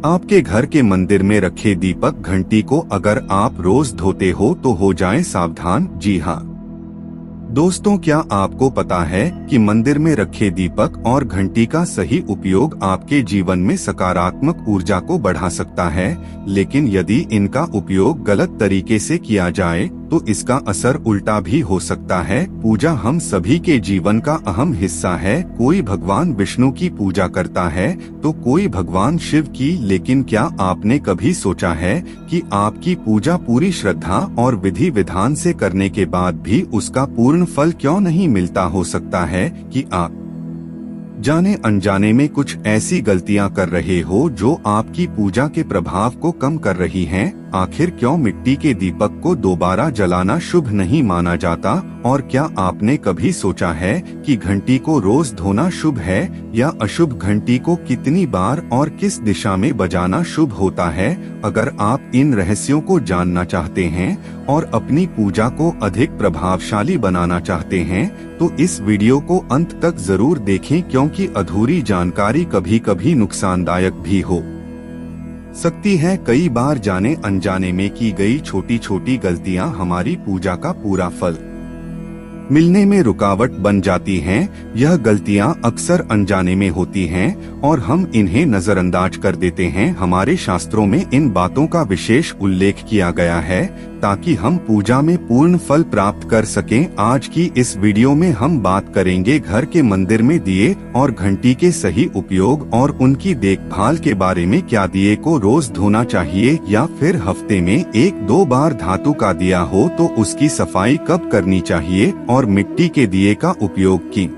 आपके घर के मंदिर में रखे दीपक घंटी को अगर आप रोज धोते हो तो हो जाएं सावधान। जी हाँ दोस्तों, क्या आपको पता है कि मंदिर में रखे दीपक और घंटी का सही उपयोग आपके जीवन में सकारात्मक ऊर्जा को बढ़ा सकता है, लेकिन यदि इनका उपयोग गलत तरीके से किया जाए तो इसका असर उल्टा भी हो सकता है। पूजा हम सभी के जीवन का अहम हिस्सा है। कोई भगवान विष्णु की पूजा करता है तो कोई भगवान शिव की, लेकिन क्या आपने कभी सोचा है कि आपकी पूजा पूरी श्रद्धा और विधि विधान से करने के बाद भी उसका पूर्ण फल क्यों नहीं मिलता? हो सकता है कि आप जाने अनजाने में कुछ ऐसी गलतियां कर रहे हो जो आपकी पूजा के प्रभाव को कम कर रही हैं। आखिर क्यों मिट्टी के दीपक को दोबारा जलाना शुभ नहीं माना जाता? और क्या आपने कभी सोचा है कि घंटी को रोज धोना शुभ है या अशुभ? घंटी को कितनी बार और किस दिशा में बजाना शुभ होता है? अगर आप इन रहस्यों को जानना चाहते हैं और अपनी पूजा को अधिक प्रभावशाली बनाना चाहते हैं तो इस वीडियो को अंत तक जरूर देखें, क्योंकि अधूरी जानकारी कभी कभी नुकसानदायक भी हो सकती है। कई बार जाने अनजाने में की गई छोटी छोटी गलतियां हमारी पूजा का पूरा फल मिलने में रुकावट बन जाती हैं। यह गलतियां अक्सर अनजाने में होती हैं और हम इन्हें नजरअंदाज कर देते हैं। हमारे शास्त्रों में इन बातों का विशेष उल्लेख किया गया है ताकि हम पूजा में पूर्ण फल प्राप्त कर सकें। आज की इस वीडियो में हम बात करेंगे घर के मंदिर में दिए और घंटी के सही उपयोग और उनकी देखभाल के बारे में। क्या दिए को रोज धोना चाहिए या फिर हफ्ते में 1-2 बार? धातु का दिया हो तो उसकी सफाई कब करनी चाहिए? और मिट्टी के दिए का उपयोग किन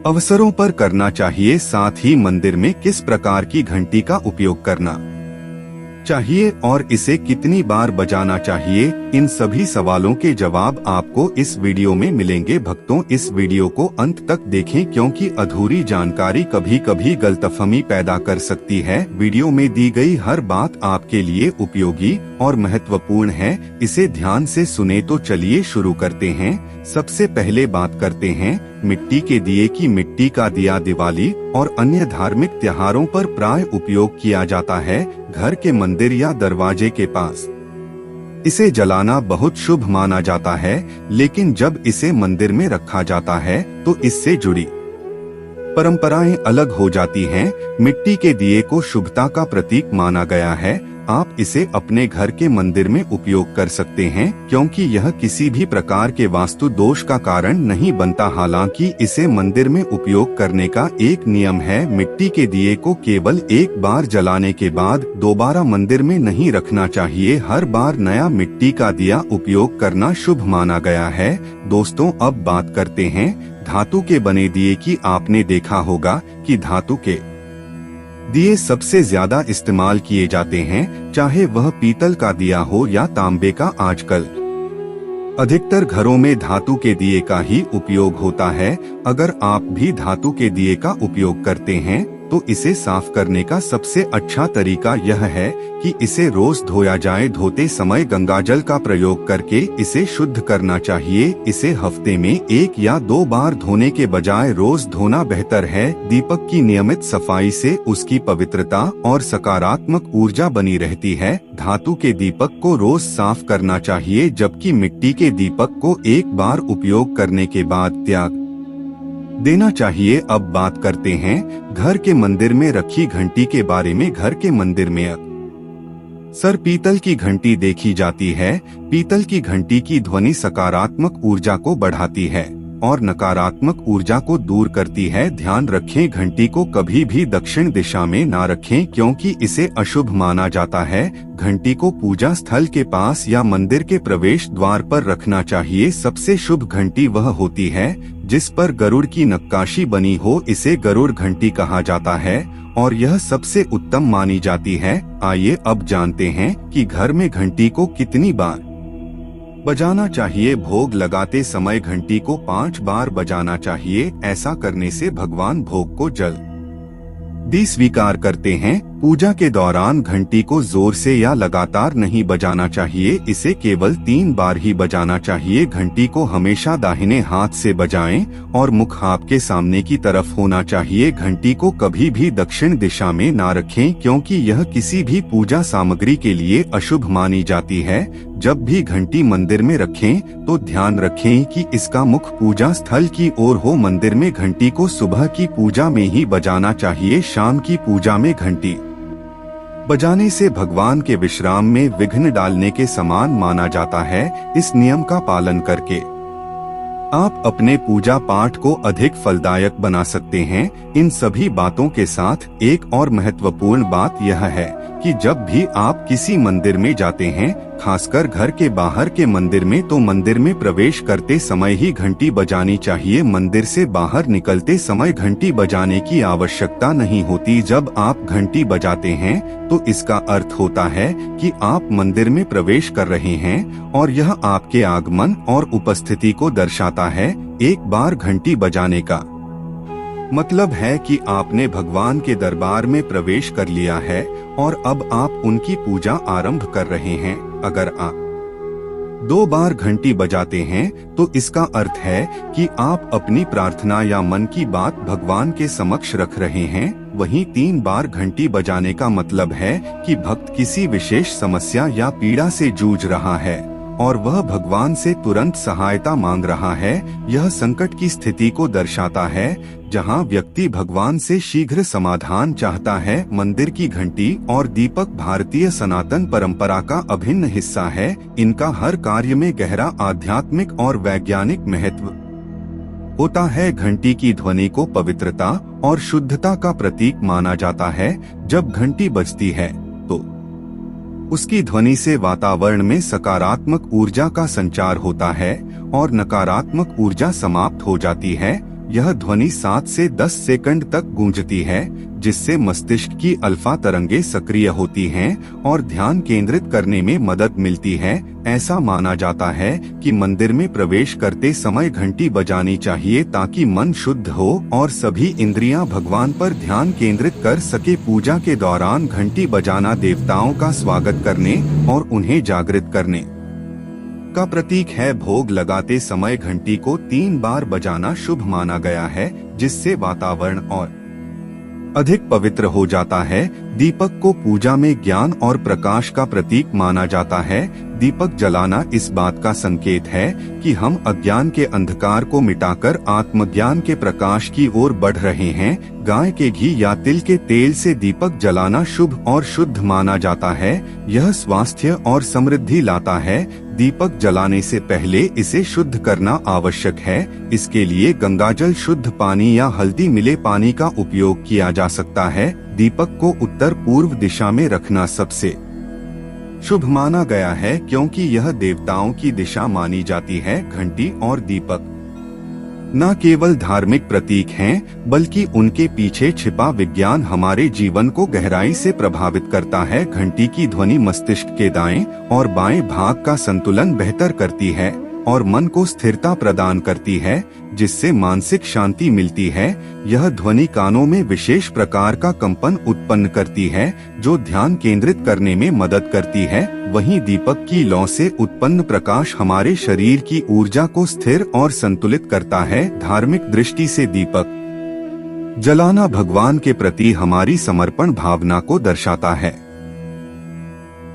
अवसरों पर करना चाहिए? साथ ही मंदिर में किस प्रकार की घंटी का उपयोग करना चाहिए और इसे कितनी बार बजाना चाहिए? इन सभी सवालों के जवाब आपको इस वीडियो में मिलेंगे। भक्तों, इस वीडियो को अंत तक देखें, क्योंकि अधूरी जानकारी कभी कभी गलतफहमी पैदा कर सकती है। वीडियो में दी गई हर बात आपके लिए उपयोगी और महत्वपूर्ण है। इसे ध्यान से सुने। तो चलिए शुरू करते हैं। सबसे पहले बात करते हैं मिट्टी के दिए की। मिट्टी का दिया दिवाली और अन्य धार्मिक त्योहारों पर प्राय उपयोग किया जाता है। घर के मंदिर या दरवाजे के पास इसे जलाना बहुत शुभ माना जाता है, लेकिन जब इसे मंदिर में रखा जाता है तो इससे जुड़ी परंपराएं अलग हो जाती हैं। मिट्टी के दिए को शुभता का प्रतीक माना गया है। आप इसे अपने घर के मंदिर में उपयोग कर सकते हैं, क्योंकि यह किसी भी प्रकार के वास्तु दोष का कारण नहीं बनता। हालांकि इसे मंदिर में उपयोग करने का एक नियम है। मिट्टी के दिए को केवल एक बार जलाने के बाद दोबारा मंदिर में नहीं रखना चाहिए। हर बार नया मिट्टी का दिया उपयोग करना शुभ माना गया है। दोस्तों, अब बात करते हैं धातु के बने दिए की। आपने देखा होगा कि धातु के दिए सबसे ज्यादा इस्तेमाल किए जाते हैं, चाहे वह पीतल का दिया हो या तांबे का। आजकल अधिकतर घरों में धातु के दिए का ही उपयोग होता है। अगर आप भी धातु के दिए का उपयोग करते हैं तो इसे साफ करने का सबसे अच्छा तरीका यह है कि इसे रोज धोया जाए। धोते समय गंगाजल का प्रयोग करके इसे शुद्ध करना चाहिए। इसे हफ्ते में 1 या 2 बार धोने के बजाय रोज धोना बेहतर है। दीपक की नियमित सफाई से उसकी पवित्रता और सकारात्मक ऊर्जा बनी रहती है। धातु के दीपक को रोज साफ करना चाहिए, जबकि मिट्टी के दीपक को एक बार उपयोग करने के बाद त्याग देना चाहिए। अब बात करते हैं घर के मंदिर में रखी घंटी के बारे में। घर के मंदिर में अक्सर पीतल की घंटी देखी जाती है। पीतल की घंटी की ध्वनि सकारात्मक ऊर्जा को बढ़ाती है और नकारात्मक ऊर्जा को दूर करती है। ध्यान रखें, घंटी को कभी भी दक्षिण दिशा में ना रखें, क्योंकि इसे अशुभ माना जाता है। घंटी को पूजा स्थल के पास या मंदिर के प्रवेश द्वार पर रखना चाहिए। सबसे शुभ घंटी वह होती है जिस पर गरुड़ की नक्काशी बनी हो। इसे गरुड़ घंटी कहा जाता है और यह सबसे उत्तम मानी जाती है। आइए अब जानते हैं कि घर में घंटी को कितनी बार बजाना चाहिए। भोग लगाते समय घंटी को 5 बार बजाना चाहिए। ऐसा करने से भगवान भोग को जल्दी स्वीकार करते हैं। पूजा के दौरान घंटी को जोर से या लगातार नहीं बजाना चाहिए, इसे केवल 3 बार ही बजाना चाहिए। घंटी को हमेशा दाहिने हाथ से बजाएं और मुख आपके सामने की तरफ होना चाहिए। घंटी को कभी भी दक्षिण दिशा में ना रखें, क्योंकि यह किसी भी पूजा सामग्री के लिए अशुभ मानी जाती है। जब भी घंटी मंदिर में रखें तो ध्यान रखें कि इसका मुख पूजा स्थल की ओर हो। मंदिर में घंटी को सुबह की पूजा में ही बजाना चाहिए। शाम की पूजा में घंटी बजाने से भगवान के विश्राम में विघ्न डालने के समान माना जाता है। इस नियम का पालन करके आप अपने पूजा पाठ को अधिक फलदायक बना सकते हैं। इन सभी बातों के साथ एक और महत्वपूर्ण बात यह है कि जब भी आप किसी मंदिर में जाते हैं, खासकर घर के बाहर के मंदिर में, तो मंदिर में प्रवेश करते समय ही घंटी बजानी चाहिए। मंदिर से बाहर निकलते समय घंटी बजाने की आवश्यकता नहीं होती। जब आप घंटी बजाते हैं तो इसका अर्थ होता है कि आप मंदिर में प्रवेश कर रहे हैं और यह आपके आगमन और उपस्थिति को दर्शाता है। एक बार घंटी बजाने का मतलब है कि आपने भगवान के दरबार में प्रवेश कर लिया है और अब आप उनकी पूजा आरंभ कर रहे हैं। अगर आप 2 बार घंटी बजाते हैं तो इसका अर्थ है कि आप अपनी प्रार्थना या मन की बात भगवान के समक्ष रख रहे हैं। वहीं 3 बार घंटी बजाने का मतलब है कि भक्त किसी विशेष समस्या या पीड़ा से जूझ रहा है और वह भगवान से तुरंत सहायता मांग रहा है। यह संकट की स्थिति को दर्शाता है जहां व्यक्ति भगवान से शीघ्र समाधान चाहता है। मंदिर की घंटी और दीपक भारतीय सनातन परंपरा का अभिन्न हिस्सा है। इनका हर कार्य में गहरा आध्यात्मिक और वैज्ञानिक महत्व होता है। घंटी की ध्वनि को पवित्रता और शुद्धता का प्रतीक माना जाता है। जब घंटी बजती है तो उसकी ध्वनि से वातावरण में सकारात्मक ऊर्जा का संचार होता है और नकारात्मक ऊर्जा समाप्त हो जाती है। यह ध्वनि 7 से 10 सेकंड तक गूंजती है, जिससे मस्तिष्क की अल्फा तरंगे सक्रिय होती हैं और ध्यान केंद्रित करने में मदद मिलती है। ऐसा माना जाता है कि मंदिर में प्रवेश करते समय घंटी बजानी चाहिए ताकि मन शुद्ध हो और सभी इंद्रियां भगवान पर ध्यान केंद्रित कर सके। पूजा के दौरान घंटी बजाना देवताओं का स्वागत करने और उन्हें जागृत करने का प्रतीक है। भोग लगाते समय घंटी को 3 बार बजाना शुभ माना गया है, जिससे वातावरण और अधिक पवित्र हो जाता है। दीपक को पूजा में ज्ञान और प्रकाश का प्रतीक माना जाता है। दीपक जलाना इस बात का संकेत है कि हम अज्ञान के अंधकार को मिटाकर आत्मज्ञान के प्रकाश की ओर बढ़ रहे हैं। गाय के घी या तिल के तेल से दीपक जलाना शुभ और शुद्ध माना जाता है। यह स्वास्थ्य और समृद्धि लाता है। दीपक जलाने से पहले इसे शुद्ध करना आवश्यक है। इसके लिए गंगाजल, शुद्ध पानी या हल्दी मिले पानी का उपयोग किया जा सकता है। दीपक को उत्तर पूर्व दिशा में रखना सबसे शुभ माना गया है, क्योंकि यह देवताओं की दिशा मानी जाती है। घंटी और दीपक न केवल धार्मिक प्रतीक हैं, बल्कि उनके पीछे छिपा विज्ञान हमारे जीवन को गहराई से प्रभावित करता है। घंटी की ध्वनि मस्तिष्क के दाएं और बाएं भाग का संतुलन बेहतर करती है और मन को स्थिरता प्रदान करती है, जिससे मानसिक शांति मिलती है। यह ध्वनि कानों में विशेष प्रकार का कंपन उत्पन्न करती है, जो ध्यान केंद्रित करने में मदद करती है। वहीं दीपक की लौ से उत्पन्न प्रकाश हमारे शरीर की ऊर्जा को स्थिर और संतुलित करता है। धार्मिक दृष्टि से दीपक जलाना भगवान के प्रति हमारी समर्पण भावना को दर्शाता है।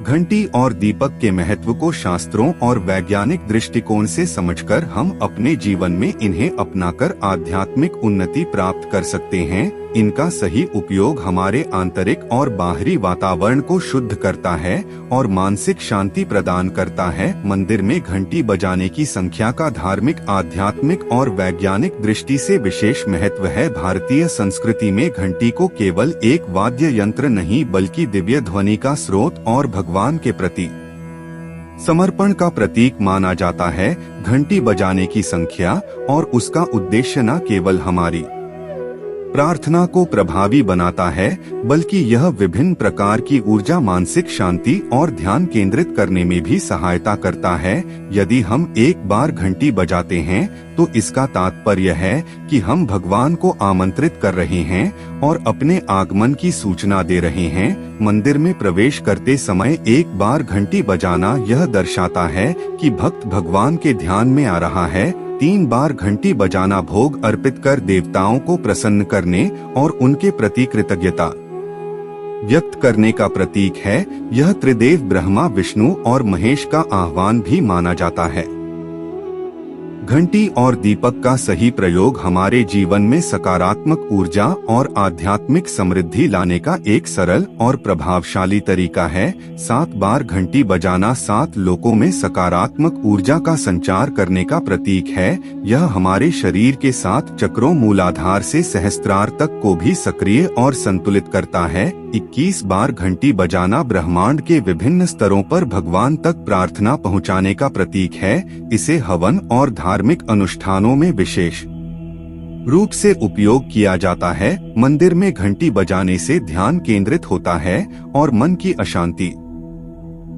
घंटी और दीपक के महत्व को शास्त्रों और वैज्ञानिक दृष्टिकोण से समझकर हम अपने जीवन में इन्हें अपनाकर आध्यात्मिक उन्नति प्राप्त कर सकते हैं। इनका सही उपयोग हमारे आंतरिक और बाहरी वातावरण को शुद्ध करता है और मानसिक शांति प्रदान करता है। मंदिर में घंटी बजाने की संख्या का धार्मिक, आध्यात्मिक और वैज्ञानिक दृष्टि से विशेष महत्व है। भारतीय संस्कृति में घंटी को केवल एक वाद्य यंत्र नहीं, बल्कि दिव्य ध्वनि का स्रोत और भगवान के प्रति समर्पण का प्रतीक माना जाता है। घंटी बजाने की संख्या और उसका उद्देश्य न केवल हमारी प्रार्थना को प्रभावी बनाता है, बल्कि यह विभिन्न प्रकार की ऊर्जा, मानसिक शांति और ध्यान केंद्रित करने में भी सहायता करता है। यदि हम एक बार घंटी बजाते हैं तो इसका तात्पर्य है कि हम भगवान को आमंत्रित कर रहे हैं और अपने आगमन की सूचना दे रहे हैं। मंदिर में प्रवेश करते समय एक बार घंटी बजाना यह दर्शाता है कि भक्त भगवान के ध्यान में आ रहा है। 3 बार घंटी बजाना भोग अर्पित कर देवताओं को प्रसन्न करने और उनके प्रति कृतज्ञता व्यक्त करने का प्रतीक है। यह त्रिदेव ब्रह्मा, विष्णु और महेश का आह्वान भी माना जाता है। घंटी और दीपक का सही प्रयोग हमारे जीवन में सकारात्मक ऊर्जा और आध्यात्मिक समृद्धि लाने का एक सरल और प्रभावशाली तरीका है। 7 बार घंटी बजाना 7 लोकों में सकारात्मक ऊर्जा का संचार करने का प्रतीक है। यह हमारे शरीर के 7 चक्रों, मूलाधार से सहस्त्रार तक को भी सक्रिय और संतुलित करता है। 21 बार घंटी बजाना ब्रह्मांड के विभिन्न स्तरों पर भगवान तक प्रार्थना पहुंचाने का प्रतीक है। इसे हवन और धार्मिक अनुष्ठानों में विशेष रूप से उपयोग किया जाता है। मंदिर में घंटी बजाने से ध्यान केंद्रित होता है और मन की अशांति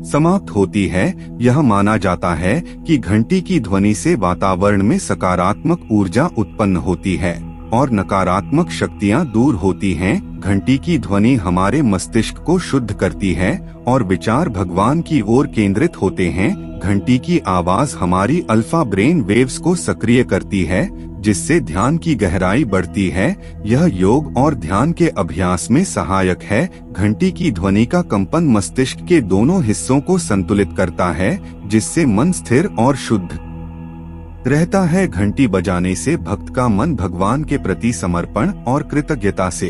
समाप्त होती है। यह माना जाता है कि घंटी की ध्वनि से वातावरण में सकारात्मक ऊर्जा उत्पन्न होती है और नकारात्मक शक्तियां दूर होती हैं। घंटी की ध्वनि हमारे मस्तिष्क को शुद्ध करती है और विचार भगवान की ओर केंद्रित होते हैं। घंटी की आवाज हमारी अल्फा ब्रेन वेव्स को सक्रिय करती है, जिससे ध्यान की गहराई बढ़ती है। यह योग और ध्यान के अभ्यास में सहायक है। घंटी की ध्वनि का कंपन मस्तिष्क के दोनों हिस्सों को संतुलित करता है, जिससे मन स्थिर और शुद्ध रहता है। घंटी बजाने से भक्त का मन भगवान के प्रति समर्पण और कृतज्ञता से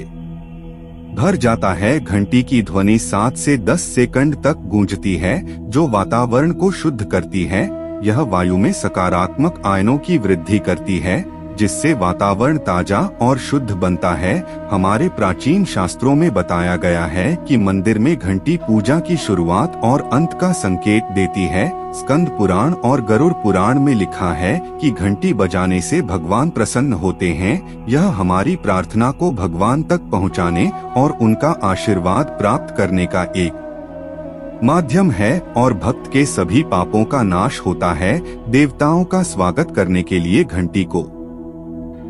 भर जाता है। घंटी की ध्वनि 7 से 10 सेकंड तक गूंजती है, जो वातावरण को शुद्ध करती है। यह वायु में सकारात्मक आयनों की वृद्धि करती है, जिससे वातावरण ताजा और शुद्ध बनता है। हमारे प्राचीन शास्त्रों में बताया गया है कि मंदिर में घंटी पूजा की शुरुआत और अंत का संकेत देती है। स्कंद पुराण और गरुड़ पुराण में लिखा है कि घंटी बजाने से भगवान प्रसन्न होते हैं। यह हमारी प्रार्थना को भगवान तक पहुंचाने और उनका आशीर्वाद प्राप्त करने का एक माध्यम है और भक्त के सभी पापों का नाश होता है। देवताओं का स्वागत करने के लिए घंटी को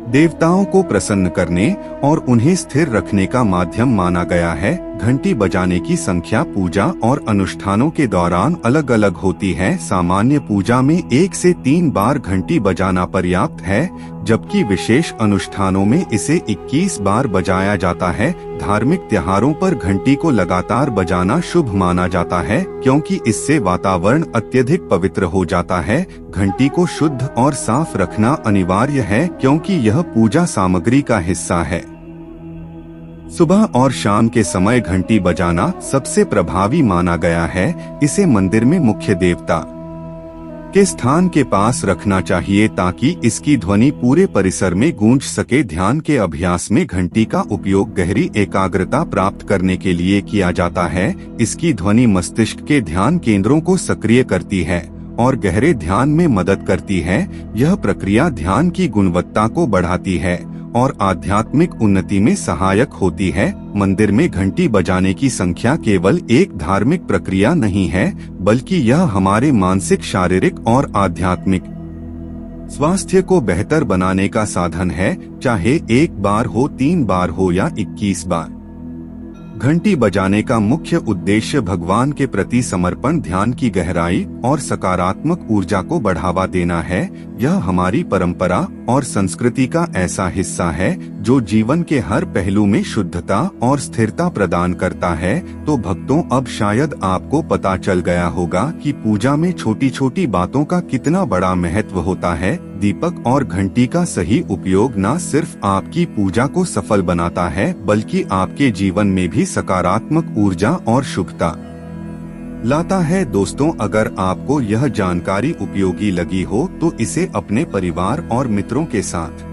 देवताओं को प्रसन्न करने और उन्हें स्थिर रखने का माध्यम माना गया है। घंटी बजाने की संख्या पूजा और अनुष्ठानों के दौरान अलग अलग होती है। सामान्य पूजा में 1 से 3 बार घंटी बजाना पर्याप्त है, जबकि विशेष अनुष्ठानों में इसे 21 बार बजाया जाता है। धार्मिक त्योहारों पर घंटी को लगातार बजाना शुभ माना जाता है, क्योंकि इससे वातावरण अत्यधिक पवित्र हो जाता है। घंटी को शुद्ध और साफ रखना अनिवार्य है, क्योंकि यह पूजा सामग्री का हिस्सा है। सुबह और शाम के समय घंटी बजाना सबसे प्रभावी माना गया है। इसे मंदिर में मुख्य देवता के स्थान के पास रखना चाहिए, ताकि इसकी ध्वनि पूरे परिसर में गूंज सके। ध्यान के अभ्यास में घंटी का उपयोग गहरी एकाग्रता प्राप्त करने के लिए किया जाता है। इसकी ध्वनि मस्तिष्क के ध्यान केंद्रों को सक्रिय करती है और गहरे ध्यान में मदद करती है। यह प्रक्रिया ध्यान की गुणवत्ता को बढ़ाती है और आध्यात्मिक उन्नति में सहायक होती है। मंदिर में घंटी बजाने की संख्या केवल एक धार्मिक प्रक्रिया नहीं है, बल्कि यह हमारे मानसिक, शारीरिक और आध्यात्मिक स्वास्थ्य को बेहतर बनाने का साधन है, चाहे 1 बार हो, 3 बार हो या 21 बार। घंटी बजाने का मुख्य उद्देश्य भगवान के प्रति समर्पण, ध्यान की गहराई और सकारात्मक ऊर्जा को बढ़ावा देना है। यह हमारी परंपरा और संस्कृति का ऐसा हिस्सा है जो जीवन के हर पहलू में शुद्धता और स्थिरता प्रदान करता है। तो भक्तों, अब शायद आपको पता चल गया होगा कि पूजा में छोटी छोटी बातों का कितना बड़ा महत्व होता है। दीपक और घंटी का सही उपयोग न सिर्फ आपकी पूजा को सफल बनाता है, बल्कि आपके जीवन में भी सकारात्मक ऊर्जा और शुभता लाता है। दोस्तों, अगर आपको यह जानकारी उपयोगी लगी हो तो इसे अपने परिवार और मित्रों के साथ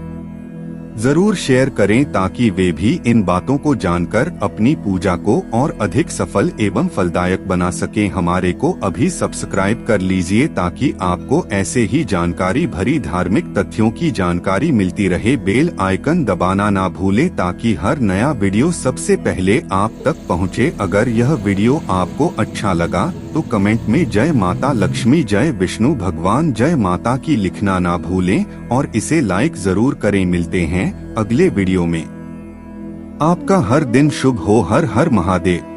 जरूर शेयर करें ताकि वे भी इन बातों को जानकर अपनी पूजा को और अधिक सफल एवं फलदायक बना सकें। हमारे को अभी सब्सक्राइब कर लीजिए ताकि आपको ऐसे ही जानकारी भरी धार्मिक तथ्यों की जानकारी मिलती रहे। बेल आइकन दबाना ना भूलें ताकि हर नया वीडियो सबसे पहले आप तक पहुंचे। अगर यह वीडियो आपको अच्छा लगा तो कमेंट में जय माता लक्ष्मी, जय विष्णु भगवान, जय माता की लिखना ना भूलें और इसे लाइक जरूर करें। मिलते हैं अगले वीडियो में। आपका हर दिन शुभ हो। हर हर महादेव।